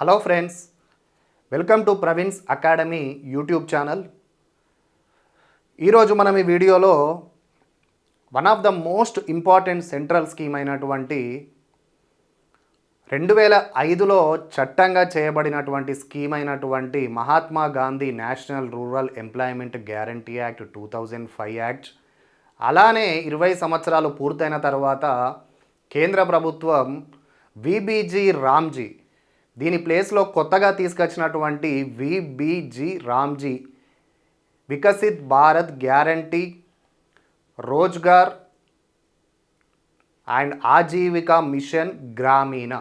Hello friends, welcome to Praveen's academy YouTube channel. ఈరోజు మనం ఈ వీడియోలో one of the most important central scheme అయినటువంటి 2005లో చట్టంగా చేయబడినటువంటి స్కీమ్ అయినటువంటి Mahatma Gandhi national rural employment guarantee act 2005 act, అలానే 20 సంవత్సరాలు పూర్తయిన తర్వాత కేంద్ర ప్రభుత్వం విబిజి రామ్జీ దీని ప్లేస్లో కొత్తగా తీసుకొచ్చినటువంటి VBG Ramji Viksit Bharat guarantee Rozgar and Ajeevika mission Gramin.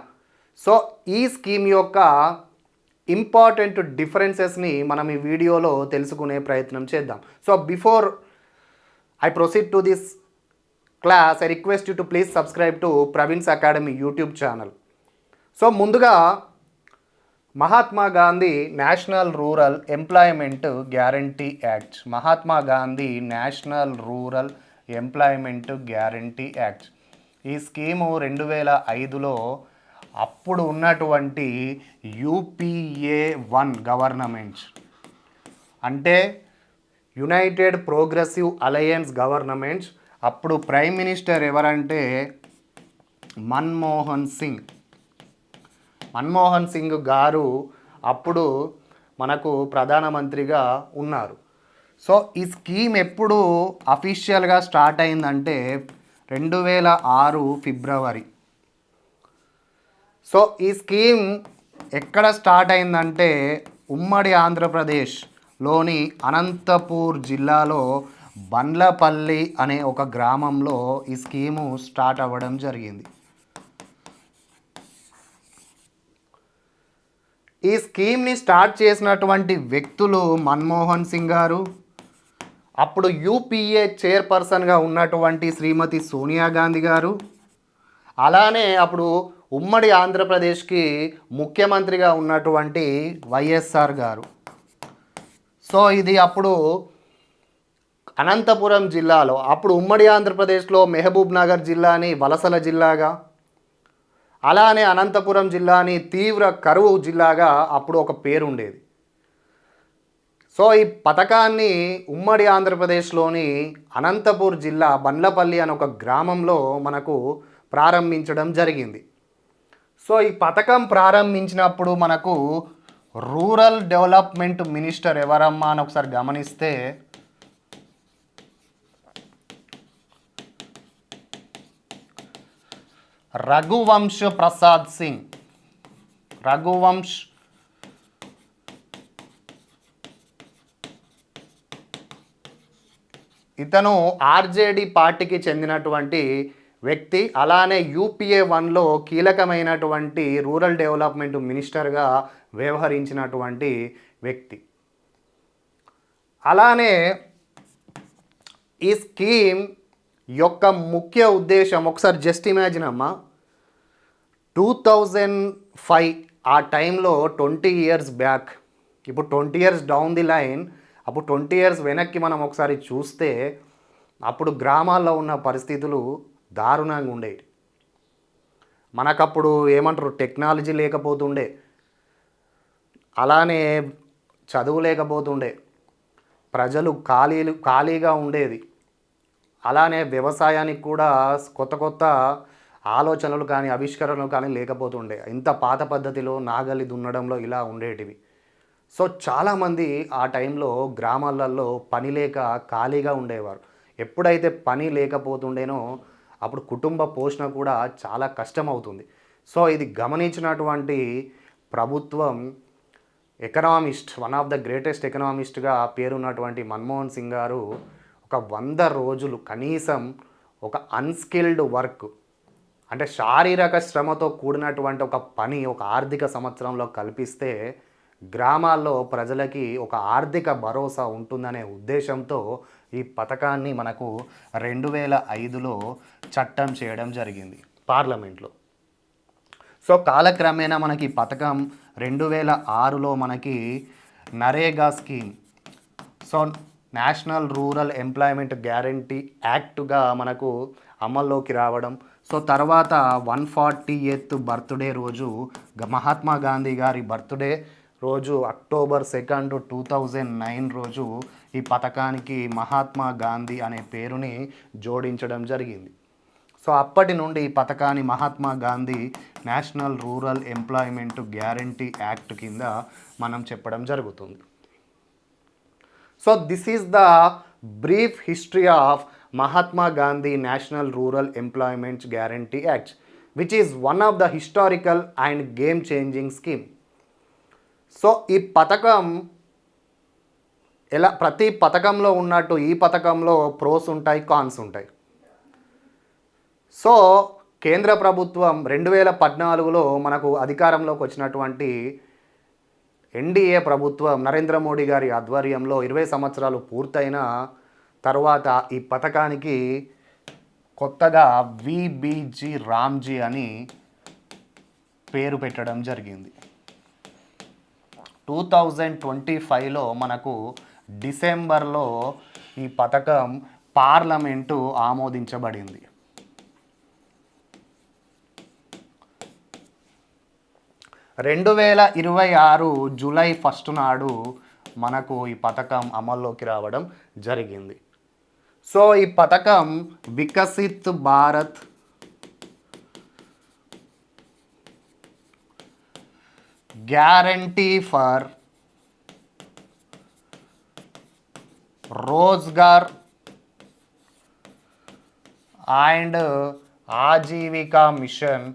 So ఈ స్కీమ్ యొక్క ఇంపార్టెంట్ డిఫరెన్సెస్ని మనం ఈ వీడియోలో తెలుసుకునే ప్రయత్నం చేద్దాం. So before I proceed to this class, I request you to please subscribe to Praveen's Academy YouTube channel. So ముందుగా Mahatma Gandhi national rural employment guarantee act, Mahatma Gandhi national rural employment guarantee act. ఈ స్కీము 2005లో అప్పుడు ఉన్నటువంటి UPA-1 గవర్నమెంట్, అంటే united progressive alliance government. అప్పుడు prime minister ఎవరంటే మన్మోహన్ సింగ్ గారు అప్పుడు మనకు ప్రధానమంత్రిగా ఉన్నారు. సో ఈ స్కీమ్ ఎప్పుడు అఫీషియల్గా స్టార్ట్ అయిందంటే 2006 ఫిబ్రవరి. సో ఈ స్కీమ్ ఎక్కడ స్టార్ట్ అయిందంటే ఉమ్మడి ఆంధ్రప్రదేశ్లోని అనంతపూర్ జిల్లాలో బండ్లపల్లి అనే ఒక గ్రామంలో ఈ స్కీము స్టార్ట్ అవ్వడం జరిగింది. ఈ స్కీమ్ని స్టార్ట్ చేసినటువంటి వ్యక్తులు మన్మోహన్ సింగ్ గారు, అప్పుడు యూపీఏ చైర్పర్సన్గా ఉన్నటువంటి శ్రీమతి సోనియా గాంధీ గారు, అలానే అప్పుడు ఉమ్మడి ఆంధ్రప్రదేశ్కి ముఖ్యమంత్రిగా ఉన్నటువంటి వైఎస్ఆర్ గారు. సో ఇది అప్పుడు అనంతపురం జిల్లాలో, అప్పుడు ఉమ్మడి ఆంధ్రప్రదేశ్లో మహబూబ్ నగర్ జిల్లాని వలసల జిల్లాగా, అలానే అనంతపురం జిల్లాని తీవ్ర కరువు జిల్లాగా అప్పుడు ఒక పేరు ఉండేది. సో ఈ పథకాన్ని ఉమ్మడి ఆంధ్రప్రదేశ్లోని అనంతపూర్ జిల్లా బండ్లపల్లి అనే ఒక గ్రామంలో మనకు ప్రారంభించడం జరిగింది. సో ఈ పథకం ప్రారంభించినప్పుడు మనకు రూరల్ డెవలప్మెంట్ మినిస్టర్ ఎవరమ్మా అని ఒకసారి గమనిస్తే రఘువంశ్ ప్రసాద్ సింగ్. ఇతను ఆర్జేడీ పార్టీకి చెందినటువంటి వ్యక్తి. అలానే UPA-1లో కీలకమైనటువంటి రూరల్ డెవలప్మెంట్ మినిస్టర్గా వ్యవహరించినటువంటి వ్యక్తి. అలానే ఈ స్కీమ్ యొక్క ముఖ్య ఉద్దేశం ఒకసారి జస్ట్ ఇమాజిన్ అమ్మా, 2005 ఆ టైంలో 20 ఇయర్స్ బ్యాక్, ఇప్పుడు 20 ఇయర్స్ డౌన్ ది లైన్, అప్పుడు 20 ఇయర్స్ వెనక్కి మనం ఒకసారి చూస్తే అప్పుడు గ్రామాల్లో ఉన్న పరిస్థితులు దారుణంగా ఉండేవి. మనకప్పుడు ఏమంటారు, టెక్నాలజీ లేకపోతుండే, అలానే చదువు లేకపోతుండే, ప్రజలు ఖాళీగా ఉండేది. అలానే వ్యవసాయానికి కూడా కొత్త ఆలోచనలు కానీ ఆవిష్కరణలు కానీ లేకపోతుండే. ఇంత పాత పద్ధతిలో నాగలి దున్నడంలో ఇలా ఉండేటివి. సో చాలామంది ఆ టైంలో గ్రామాలలో పని లేక ఖాళీగా ఉండేవారు. ఎప్పుడైతే పని లేకపోతుండేనో అప్పుడు కుటుంబ పోషణ కూడా చాలా కష్టమవుతుంది. సో ఇది గమనించినటువంటి ప్రభుత్వం economist, one of the greatest ఎకనామిస్ట్గా పేరున్నటువంటి మన్మోహన్ సింగ్ గారు ఒక 100 రోజులు కనీసం ఒక అన్స్కిల్డ్ వర్క్, అంటే శారీరక శ్రమతో కూడినటువంటి ఒక పని ఒక ఆర్థిక సంవత్సరంలో కల్పిస్తే గ్రామాల్లో ప్రజలకి ఒక ఆర్థిక భరోసా ఉంటుందనే ఉద్దేశంతో ఈ పథకాన్ని మనకు 2005లో చట్టం చేయడం జరిగింది పార్లమెంట్లో. సో కాలక్రమేణా మనకి ఈ పథకం 2006లో మనకి NREGA scheme, so national rural employment guarantee యాక్ట్గా మనకు అమల్లోకి రావడం. సో తర్వాత 140th బర్త్డే రోజు మహాత్మా గాంధీ గారి బర్త్డే రోజు అక్టోబర్ 2, 2009 రోజు ఈ పథకానికి మహాత్మా గాంధీ అనే పేరుని జోడించడం జరిగింది. సో అప్పటి నుండి ఈ పథకాన్ని Mahatma Gandhi national rural employment guarantee act కింద మనం చెప్పడం జరుగుతుంది. So this is the brief history of Mahatma Gandhi National Rural Employment Guarantee Act, which is one of the historical and game-changing scheme. So ఈ పథకం ప్రతి పథకంలో ఉన్నట్టు ఈ పథకంలో ప్రోస్ ఉంటాయి, కాన్స్ ఉంటాయి. సో కేంద్ర ప్రభుత్వం 2014లో మనకు అధికారంలోకి వచ్చినటువంటి ఎన్డీఏ ప్రభుత్వం నరేంద్ర మోడీ గారి ఆధ్వర్యంలో 20 సంవత్సరాలు పూర్తయిన తర్వాత ఈ పథకానికి కొత్తగా విబిజి రామ్జీ అని పేరు పెట్టడం జరిగింది. 2025లో మనకు డిసెంబర్లో ఈ పథకం పార్లమెంటు ఆమోదించబడింది. రెండు 2026 జూలై 1 నాడు మనకు ఈ పథకం అమల్లోకి రావడం జరిగింది. సో ఈ పథకం Viksit Bharat guarantee for Rozgar and Ajeevika mission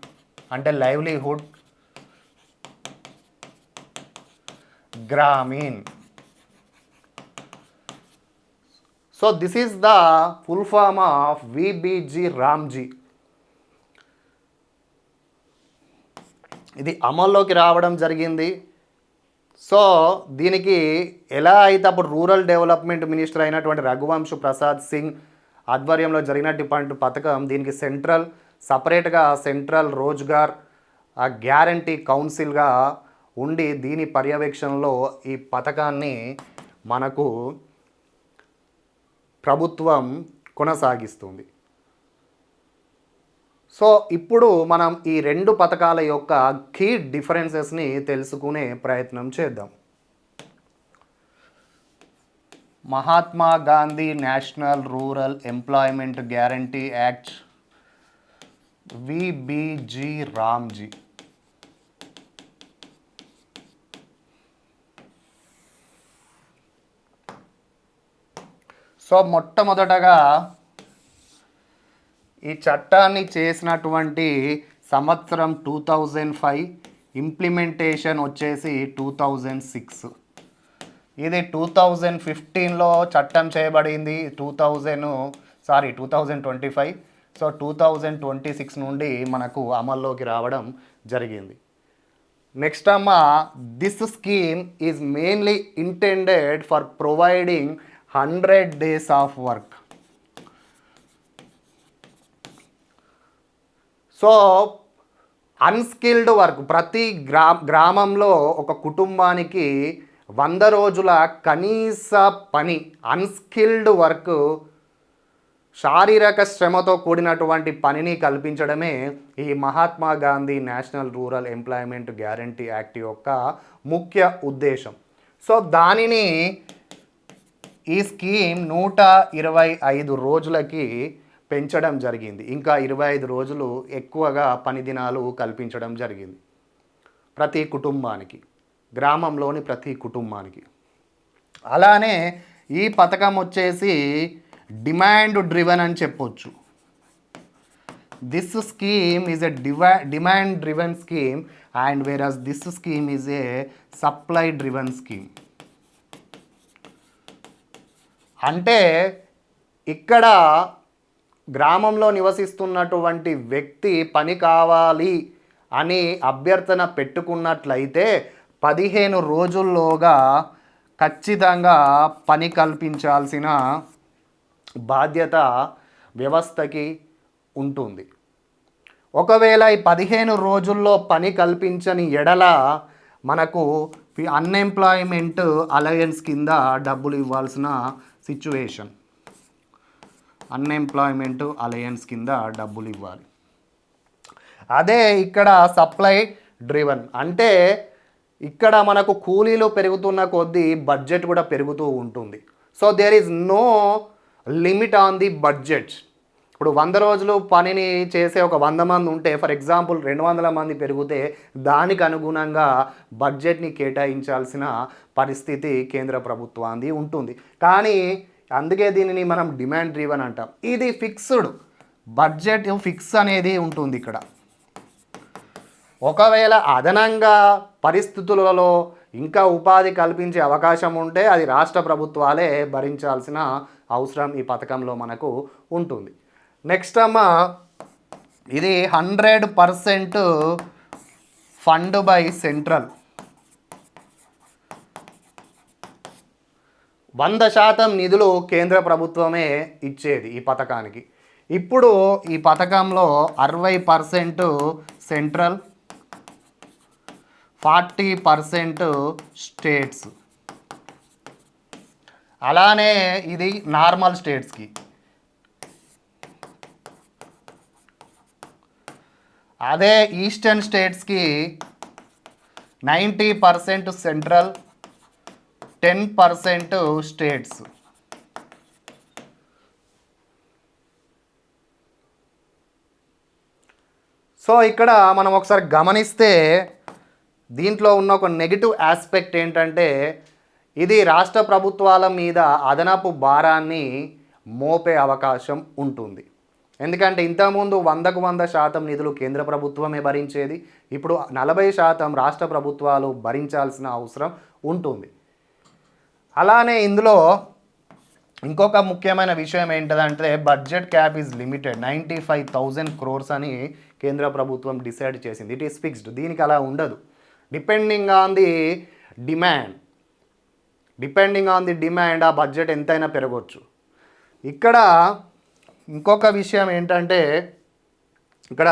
అంటే livelihood Gramin. So this is the full form of VBG Ramji. ఇది అమల్లోకి రావడం జరిగింది. సో దీనికి ఎలా అయితే అప్పుడు రూరల్ డెవలప్మెంట్ మినిస్టర్ అయినటువంటి రఘువంశ్ ప్రసాద్ సింగ్ ఆధ్వర్యంలో జరిగినటువంటి పథకం, దీనికి సపరేట్గా సెంట్రల్ రోజ్గార్ గ్యారంటీ కౌన్సిల్గా ఉండి దీని పర్యవేక్షణలో ఈ పథకాన్ని మనకు ప్రభుత్వం కొనసాగిస్తుంది. సో ఇప్పుడు మనం ఈ రెండు పథకాల యొక్క కీ డిఫరెన్సెస్ని తెలుసుకునే ప్రయత్నం చేద్దాం. Mahatma Gandhi national rural employment guarantee act VBG Ramji. So మొట్టమొదటగా ఈ చట్టాన్ని చేసినటువంటి సంవత్సరం 2005, ఇంప్లిమెంటేషన్ వచ్చేసి 2006. ఇది 2015లో చట్టం చేయబడింది. 2025. సో 2026 నుండి మనకు అమల్లోకి రావడం జరిగింది. Next this scheme is mainly intended for providing 100 days of work. So unskilled work, ప్రతి గ్రామంలో ఒక కుటుంబానికి 100 రోజుల కనీస పని, అన్స్కిల్డ్ వర్క్, శారీరక శ్రమతో కూడినటువంటి పనిని కల్పించడమే ఈ Mahatma Gandhi national rural employment guarantee act యొక్క ముఖ్య ఉద్దేశం. సో దానిని ఈ స్కీమ్ 125 రోజులకి పెంచడం జరిగింది. ఇంకా 25 రోజులు ఎక్కువగా పని దినాలు కల్పించడం జరిగింది ప్రతి కుటుంబానికి, గ్రామంలోని ప్రతి కుటుంబానికి. అలానే ఈ పథకం వచ్చేసి డిమాండ్ డ్రివెన్ అని చెప్పొచ్చు. This scheme is a demand driven scheme and whereas this scheme is a supply driven scheme. అంటే ఇక్కడ గ్రామంలో నివసిస్తున్నటువంటి వ్యక్తి పని కావాలి అని అభ్యర్థన పెట్టుకున్నట్లయితే 15 రోజుల్లోగా ఖచ్చితంగా పని కల్పించాల్సిన బాధ్యత వ్యవస్థకి ఉంటుంది. ఒకవేళ ఈ 15 రోజుల్లో పని కల్పించని ఎడల మనకు అన్ఎంప్లాయ్మెంట్ అలయన్స్ కింద డబ్బులు ఇవ్వాల్సిన సిచ్యువేషన్. అన్ఎంప్లాయ్మెంట్ అలయన్స్ కింద డబ్బులు ఇవ్వాలి. అదే ఇక్కడ సప్లై డ్రివన్ అంటే ఇక్కడ మనకు కూలీలు పెరుగుతున్న కొద్దీ బడ్జెట్ కూడా పెరుగుతూ ఉంటుంది. So there is no limit on the budget. ఇప్పుడు 100 రోజులు పనిని చేసే ఒక 100 మంది ఉంటే ఫర్ ఎగ్జాంపుల్ 200 మంది పెరిగితే దానికి అనుగుణంగా బడ్జెట్ని కేటాయించాల్సిన పరిస్థితి కేంద్ర ప్రభుత్వానికి ఉంటుంది. కానీ అందుకే దీనిని మనం డిమాండ్ డ్రివన్ అంటాం. ఇది ఫిక్స్డ్ బడ్జెట్, ఫిక్స్ అనేది ఉంటుంది ఇక్కడ. ఒకవేళ అదనంగా పరిస్థితులలో ఇంకా ఉపాధి కల్పించే అవకాశం ఉంటే అది రాష్ట్ర ప్రభుత్వాలే భరించాల్సిన అవసరం ఈ పథకంలో మనకు ఉంటుంది. నెక్స్ట్ అమ్మ, ఇది 100% ఫండ్ బై సెంట్రల్. 100% నిధులు కేంద్ర ప్రభుత్వమే ఇచ్చేది ఈ పథకానికి. ఇప్పుడు ఈ పథకంలో 60% సెంట్రల్, 40% స్టేట్స్. అలానే ఇది నార్మల్ స్టేట్స్కి. అదే ఈస్టర్న్ స్టేట్స్కి 90% సెంట్రల్, 10% స్టేట్స్. సో ఇక్కడ మనం ఒకసారి గమనిస్తే దీంట్లో ఉన్న ఒక నెగిటివ్ ఆస్పెక్ట్ ఏంటంటే ఇది రాష్ట్ర ప్రభుత్వాల మీద అదనపు భారాన్ని మోపే అవకాశం ఉంటుంది. ఎందుకంటే ఇంతకుముందు 100% నిధులు కేంద్ర ప్రభుత్వమే భరించేది. ఇప్పుడు 40% రాష్ట్ర ప్రభుత్వాలు భరించాల్సిన అవసరం ఉంటుంది. అలానే ఇందులో ఇంకొక ముఖ్యమైన విషయం ఏంటంటే budget cap is limited. 95,000 crores అని కేంద్ర ప్రభుత్వం డిసైడ్ చేసింది. It is fixed. దీనికి అలా ఉండదు. డిపెండింగ్ ఆన్ ది డిమాండ్ ఆ బడ్జెట్ ఎంతైనా పెరగవచ్చు. ఇక్కడ ఇంకొక విషయం ఏంటంటే ఇక్కడ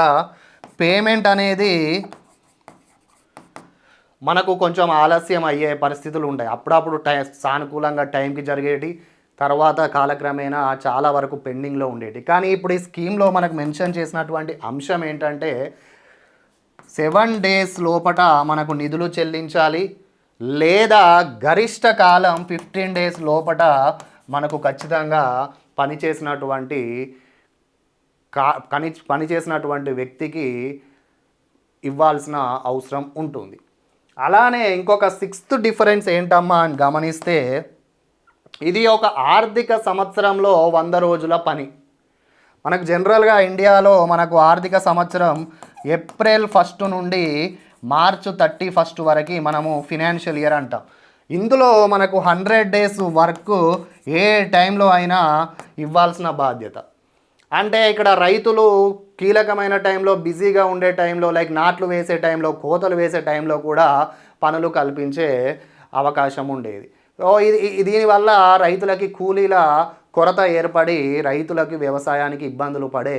పేమెంట్ అనేది మనకు కొంచెం ఆలస్యం అయ్యే పరిస్థితులు ఉంటాయి. అప్పుడప్పుడు సానుకూలంగా టైంకి జరిగేటి, తర్వాత కాలక్రమేణా చాలా వరకు పెండింగ్లో ఉండేటి. కానీ ఇప్పుడు ఈ స్కీమ్లో మనకు మెన్షన్ చేసినటువంటి అంశం ఏంటంటే 7 days లోపట మనకు నిధులు చెల్లించాలి, లేదా గరిష్ట కాలం 15 days లోపట మనకు ఖచ్చితంగా పనిచేసినటువంటి వ్యక్తికి ఇవ్వాల్సిన అవసరం ఉంటుంది. అలానే ఇంకొక 6th డిఫరెన్స్ ఏంటమ్మా అని గమనిస్తే ఇది ఒక ఆర్థిక సంవత్సరంలో 100 రోజుల పని. మనకు జనరల్గా ఇండియాలో మనకు ఆర్థిక సంవత్సరం ఏప్రిల్ 1 నుండి మార్చ్ 31 వరకు మనము ఫినాన్షియల్ ఇయర్ అంటాం. ఇందులో మనకు 100 days వర్క్ ఏ టైంలో అయినా ఇవ్వాల్సిన బాధ్యత. అంటే ఇక్కడ రైతులు కీలకమైన టైంలో బిజీగా ఉండే టైంలో లైక్ నాట్లు వేసే టైంలో, కోతలు వేసే టైంలో కూడా పనులు కల్పించే అవకాశం ఉండేది. దీనివల్ల రైతులకి కూలీల కొరత ఏర్పడి రైతులకి వ్యవసాయానికి ఇబ్బందులు పడే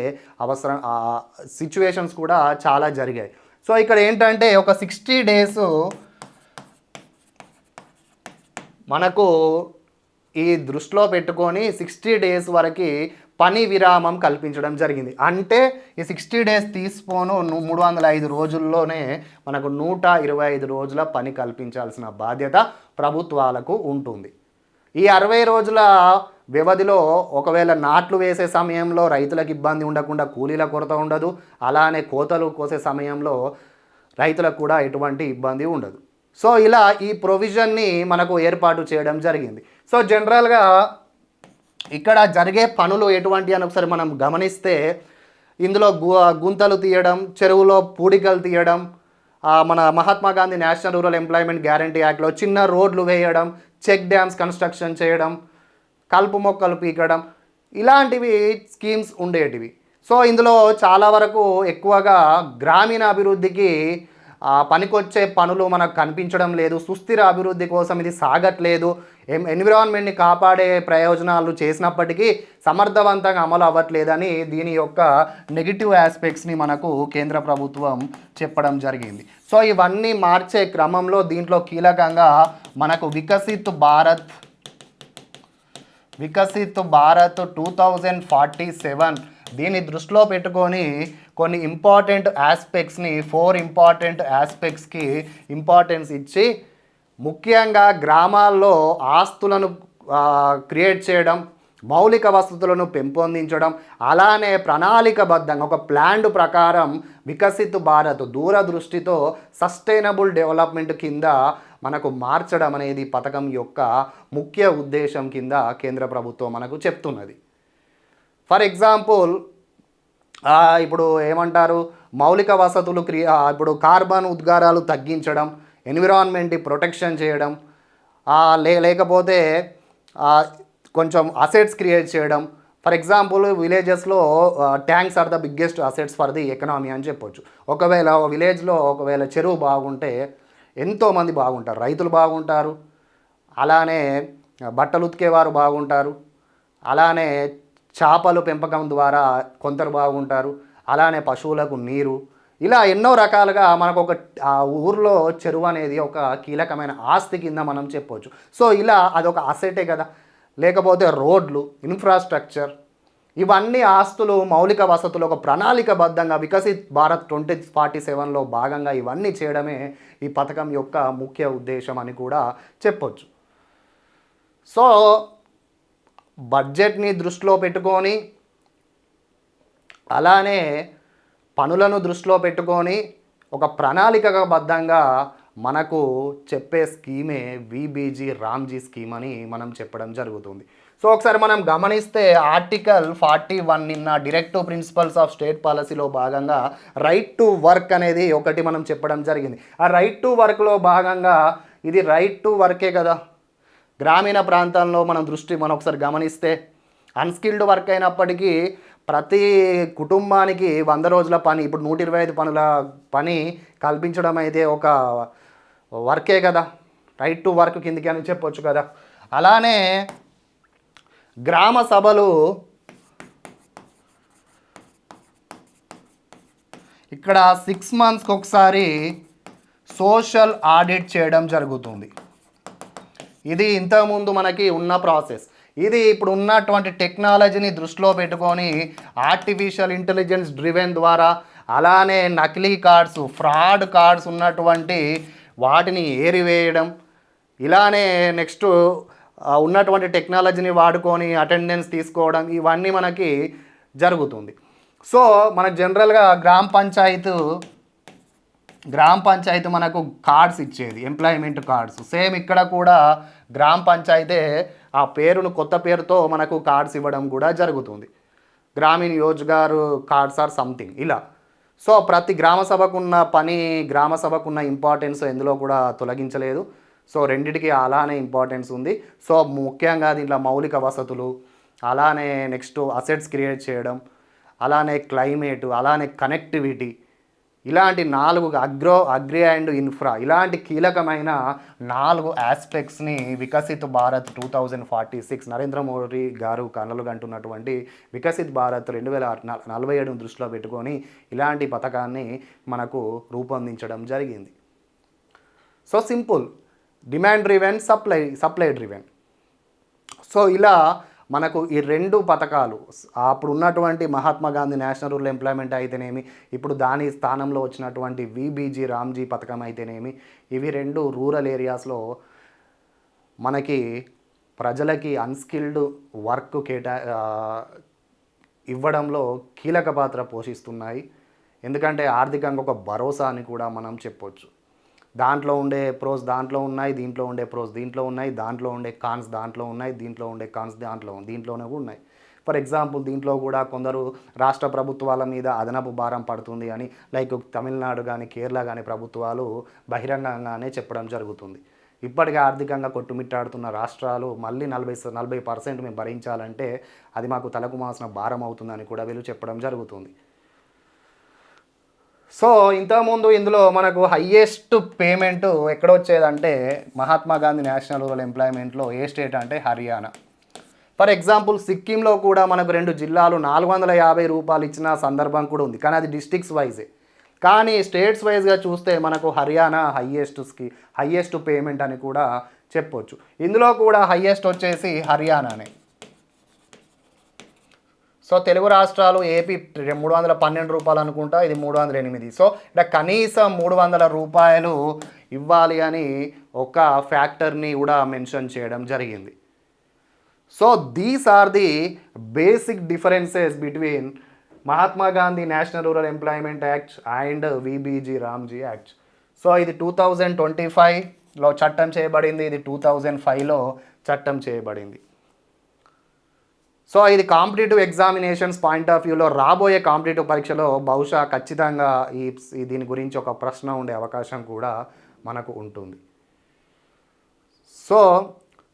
సిచ్యువేషన్స్ కూడా చాలా జరిగాయి. సో ఇక్కడ ఏంటంటే ఒక 60 days మనకు ఈ దృష్టిలో పెట్టుకొని 60 days వరకు పని విరామం కల్పించడం జరిగింది. అంటే ఈ 60 days తీసిపోను 305 రోజుల్లోనే మనకు 125 రోజుల పని కల్పించాల్సిన బాధ్యత ప్రభుత్వాలకు ఉంటుంది. ఈ 60 రోజుల వ్యవధిలో ఒకవేళ నాట్లు వేసే సమయంలో రైతులకు ఇబ్బంది ఉండకుండా కూలీల కొరత ఉండదు. అలానే కోతలు కోసే సమయంలో రైతులకు కూడా ఎటువంటి ఇబ్బంది ఉండదు. సో ఇలా ఈ ప్రొవిజన్ని మనకు ఏర్పాటు చేయడం జరిగింది. సో జనరల్గా ఇక్కడ జరిగే పనులు ఎటువంటి అని ఒకసారి మనం గమనిస్తే ఇందులో గుంతలు తీయడం, చెరువులో పూడికలు తీయడం, మన Mahatma Gandhi national rural employment guarantee యాక్ట్లో చిన్న రోడ్లు వేయడం, చెక్ డ్యామ్స్ కన్స్ట్రక్షన్ చేయడం, కలుపు మొక్కలు పీకడం, ఇలాంటివి స్కీమ్స్ ఉండేటివి. సో ఇందులో చాలా వరకు ఎక్కువగా గ్రామీణ అభివృద్ధికి పనికొచ్చే పనులు మనకు కనిపించడం లేదు. సుస్థిర అభివృద్ధి కోసం ఇది సాగట్లేదు. ఎన్విరాన్మెంట్ని కాపాడే ప్రయోజనాలు చేసినప్పటికీ సమర్థవంతంగా అమలు అవ్వట్లేదని దీని యొక్క నెగిటివ్ ఆస్పెక్ట్స్ని మనకు కేంద్ర ప్రభుత్వం చెప్పడం జరిగింది. సో ఇవన్నీ మార్చే క్రమంలో దీంట్లో కీలకంగా మనకు వికసిత్ భారత్ 2047 దీన్ని దృష్టిలో పెట్టుకొని కొన్ని ఇంపార్టెంట్ ఆస్పెక్ట్స్ని 4 ఇంపార్టెంట్ ఆస్పెక్ట్స్కి ఇంపార్టెన్స్ ఇచ్చి ముఖ్యంగా గ్రామాల్లో ఆస్తులను క్రియేట్ చేయడం, మౌలిక వసతులను పెంపొందించడం, అలానే ప్రణాళికబద్ధంగా ఒక ప్లాన్డ్ ప్రకారం వికసిత్ భారత్ దూరదృష్టితో సస్టైనబుల్ డెవలప్మెంట్ కింద మనకు మార్చడం అనేది పథకం యొక్క ముఖ్య ఉద్దేశం కింద కేంద్ర ప్రభుత్వం మనకు చెప్తున్నది. ఫర్ ఎగ్జాంపుల్ ఇప్పుడు ఏమంటారు, మౌలిక వసతులు ఇప్పుడు కార్బన్ ఉద్గారాలు తగ్గించడం, ఎన్విరాన్మెంట్ ప్రొటెక్షన్ చేయడం, లేకపోతే కొంచెం అసెట్స్ క్రియేట్ చేయడం. ఫర్ ఎగ్జాంపుల్ విలేజెస్లో tanks are the biggest assets for the economy అని చెప్పొచ్చు. ఒకవేళ విలేజ్లో చెరువు బాగుంటే ఎంతోమంది బాగుంటారు, రైతులు బాగుంటారు, అలానే బట్టలు ఉతికేవారు బాగుంటారు, అలానే చేపలు పెంపకం ద్వారా కొందరు బాగుంటారు, అలానే పశువులకు నీరు, ఇలా ఎన్నో రకాలుగా మనకు ఒక ఊర్లో చెరువు అనేది ఒక కీలకమైన ఆస్తి కింద మనం చెప్పవచ్చు. సో ఇలా అదొక అసెటే కదా. లేకపోతే రోడ్లు, ఇన్ఫ్రాస్ట్రక్చర్, ఇవన్నీ ఆస్తులు, మౌలిక వసతులు ఒక ప్రణాళికబద్ధంగా వికసిత్ భారత్ 2047లో భాగంగా ఇవన్నీ చేయడమే ఈ పథకం యొక్క ముఖ్య ఉద్దేశం అని కూడా చెప్పొచ్చు. సో బడ్జెట్ని దృష్టిలో పెట్టుకొని, అలానే పనులను దృష్టిలో పెట్టుకొని ఒక ప్రణాళికబద్ధంగా మనకు చెప్పే స్కీమే విబీజీ రామ్జీ స్కీమ్ అని మనం చెప్పడం జరుగుతుంది. సో ఒకసారి మనం గమనిస్తే ఆర్టికల్ 41 నిన్న డైరెక్టివ్ ప్రిన్సిపల్స్ ఆఫ్ స్టేట్ పాలసీలో భాగంగా రైట్ టు వర్క్ అనేది ఒకటి మనం చెప్పడం జరిగింది. ఆ రైట్ టు వర్క్లో భాగంగా ఇది రైట్ టు వర్కే కదా. గ్రామీణ ప్రాంతాల్లో మనం ఒకసారి గమనిస్తే అన్స్కిల్డ్ వర్క్ అయినప్పటికీ ప్రతి కుటుంబానికి 100 రోజుల పని, ఇప్పుడు 125 పనుల పని కల్పించడం అయితే ఒక వర్కే కదా, రైట్ టు వర్క్ కిందికి అని చెప్పొచ్చు కదా. అలానే గ్రామ సభలు ఇక్కడ 6 monthsకి ఒకసారి సోషల్ ఆడిట్ చేయడం జరుగుతుంది. ఇది ఇంతకుముందు మనకి ఉన్న ప్రాసెస్. ఇది ఇప్పుడు ఉన్నటువంటి టెక్నాలజీని దృష్టిలో పెట్టుకొని ఆర్టిఫిషియల్ ఇంటెలిజెన్స్ డ్రివెన్ ద్వారా, అలానే నకిలీ కార్డ్స్, ఫ్రాడ్ కార్డ్స్ ఉన్నటువంటి వాటిని ఏరివేయడం, ఇలానే నెక్స్ట్ ఉన్నటువంటి టెక్నాలజీని వాడుకొని అటెండెన్స్ తీసుకోవడం, ఇవన్నీ మనకి జరుగుతుంది. సో మనకు జనరల్గా గ్రామ పంచాయతీ మనకు కార్డ్స్ ఇచ్చేది, ఎంప్లాయ్మెంట్ కార్డ్స్. సేమ్ ఇక్కడ కూడా గ్రామ పంచాయతీ ఆ పేరును కొత్త పేరుతో మనకు కార్డ్స్ ఇవ్వడం కూడా జరుగుతుంది. గ్రామీణ యోజ్గార్ కార్డ్స్ ఆర్ సంథింగ్ ఇలా. సో ప్రతి గ్రామ సభకున్న ఇంపార్టెన్స్ ఎందులో కూడా తొలగించలేదు. సో రెండిటికి అలానే ఇంపార్టెన్స్ ఉంది. సో ముఖ్యంగా దీంట్లో మౌలిక వసతులు, అలానే నెక్స్ట్ అసెట్స్ క్రియేట్ చేయడం, అలానే క్లైమేట్, అలానే కనెక్టివిటీ, ఇలాంటి 4 అగ్రి అండ్ ఇన్ఫ్రా, ఇలాంటి కీలకమైన 4 ఆస్పెక్ట్స్ని వికసిత్ భారత్ 2046 నరేంద్ర మోడీ గారు కలలు కంటున్నటువంటి వికసిత్ భారత్ 2047 దృష్టిలో పెట్టుకొని ఇలాంటి పథకాన్ని మనకు రూపొందించడం జరిగింది. So simple, demand driven, supply driven. So ఇలా మనకు ఈ 2 పథకాలు, అప్పుడు ఉన్నటువంటి Mahatma Gandhi national rural employment అయితేనేమి, ఇప్పుడు దాని స్థానంలో వచ్చినటువంటి విబీజీ రామ్జీ పథకం అయితేనేమి, ఇవి 2 రూరల్ ఏరియాస్లో మనకి ప్రజలకి అన్స్కిల్డ్ వర్క్ ఇవ్వడంలో కీలక పాత్ర పోషిస్తున్నాయి. ఎందుకంటే ఆర్థికంగా ఒక భరోసా అని కూడా మనం చెప్పొచ్చు. దాంట్లో ఉండే ప్రోస్ దాంట్లో ఉన్నాయి, దీంట్లో ఉండే ప్రోస్ దీంట్లో ఉన్నాయి, దాంట్లో ఉండే కాన్స్ దాంట్లో ఉన్నాయి, దీంట్లో ఉండే కాన్స్ దీంట్లోనే కూడా ఉన్నాయి. ఫర్ ఎగ్జాంపుల్ దీంట్లో కూడా కొందరు రాష్ట్ర ప్రభుత్వాల మీద అదనపు భారం పడుతుంది అని, లైక్ తమిళనాడు కానీ కేరళ కానీ ప్రభుత్వాలు బహిరంగంగానే చెప్పడం జరుగుతుంది. ఇప్పటికే ఆర్థికంగా కొట్టుమిట్టాడుతున్న రాష్ట్రాలు మళ్ళీ 40% మేము భరించాలంటే అది మాకు తలకు మాసిన భారం అవుతుందని కూడా వీళ్ళు చెప్పడం జరుగుతుంది. సో ఇంతకుముందు ఇందులో మనకు హయ్యెస్ట్ పేమెంట్ ఎక్కడ వచ్చేదంటే మహాత్మా గాంధీ నేషనల్ రూరల్ ఎంప్లాయ్మెంట్లో ఏ స్టేట్ అంటే హర్యానా. ఫర్ ఎగ్జాంపుల్ సిక్కింలో కూడా మనకు 2 జిల్లాలు 450 రూపాయలు ఇచ్చిన సందర్భం కూడా ఉంది, కానీ అది డిస్ట్రిక్ట్స్ వైజే. కానీ స్టేట్స్ వైజ్గా చూస్తే మనకు హర్యానా హయ్యెస్ట్ పేమెంట్ అని కూడా చెప్పొచ్చు. ఇందులో కూడా హయ్యెస్ట్ వచ్చేసి హర్యానానే. సో సో తెలుగు రాష్ట్రాలు ఏపీ 312 రూపాయలు అనుకుంటా, ఇది 308. సో ఇక్కడ కనీసం 300 రూపాయలు ఇవ్వాలి అని ఒక ఫ్యాక్టర్ని కూడా మెన్షన్ చేయడం జరిగింది. So these are the basic differences between Mahatma Gandhi national rural employment act and VBG Ramji act. So ఇది 2025లో చట్టం చేయబడింది, ఇది 2005లో చట్టం చేయబడింది. సో ఇది కాంపిటేటివ్ ఎగ్జామినేషన్స్ పాయింట్ ఆఫ్ వ్యూలో రాబోయే కాంపిటేటివ్ పరీక్షలో బహుశా ఖచ్చితంగా దీని గురించి ఒక ప్రశ్న ఉండే అవకాశం కూడా మనకు ఉంటుంది. So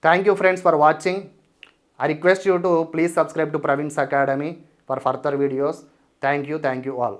thank you friends for watching. I request you to please subscribe to Praveens Academy for further videos. Thank you all.